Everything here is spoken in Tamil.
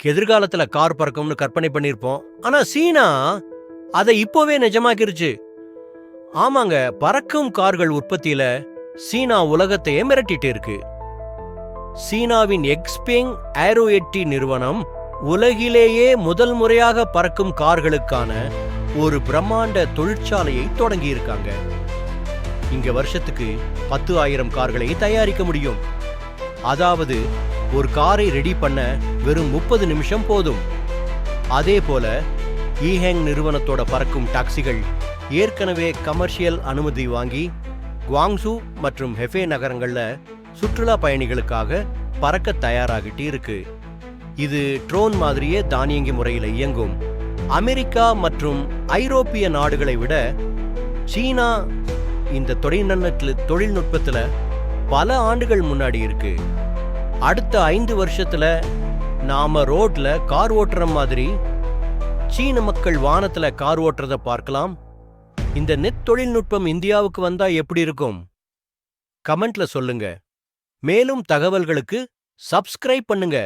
எதிர்காலத்துல கார் பறக்கும்னு கற்பனை பண்ணிருப்போம். ஆனா சீனா அதை இப்போவே நிஜமாக்கிருச்சு. ஆமாங்க, பறக்கும் கார்கள் உற்பத்தியில சீனா உலகத்தையே மிரட்டிட்டு இருக்கு. சீனாவின் எக்ஸ்பெங் ஏரோ 8 நிறுவனம் உலகிலேயே முதல் முறையாக பறக்கும் கார்களுக்கான ஒரு பிரம்மாண்ட தொழிற்சாலையை தொடங்கி இருக்காங்க. இங்க வருஷத்துக்கு 10,000 கார்களை தயாரிக்க முடியும். அதாவது ஒரு காரை ரெடி பண்ண வெறும் 30 நிமிஷம் போதும். அதே போல ஈஹெங் நிறுவனத்தோட பறக்கும் டாக்ஸிகள் ஏற்கனவே கமர்ஷியல் அனுமதி வாங்கி குவாங்சு மற்றும் ஹெஃபே நகரங்கள்ல சுற்றுலா பயணிகளுக்காக பறக்க தயாராகிட்டு இருக்கு. இது ட்ரோன் மாதிரியே தானியங்கி முறையில் இயங்கும். அமெரிக்கா மற்றும் ஐரோப்பிய நாடுகளை விட சீனா இந்த தொழில்நுட்பத்துல பல ஆண்டுகள் முன்னாடி இருக்கு. அடுத்த 5 வருஷத்துல நாம ரோட்ல கார் ஓட்டுற மாதிரி சீன மக்கள் வானத்துல கார் ஓட்டுறத பார்க்கலாம். இந்த நெட் தொழில்நுட்பம் இந்தியாவுக்கு வந்தா எப்படி இருக்கும்? கமெண்ட்ல சொல்லுங்க. மேலும் தகவல்களுக்கு சப்ஸ்கிரைப் பண்ணுங்க.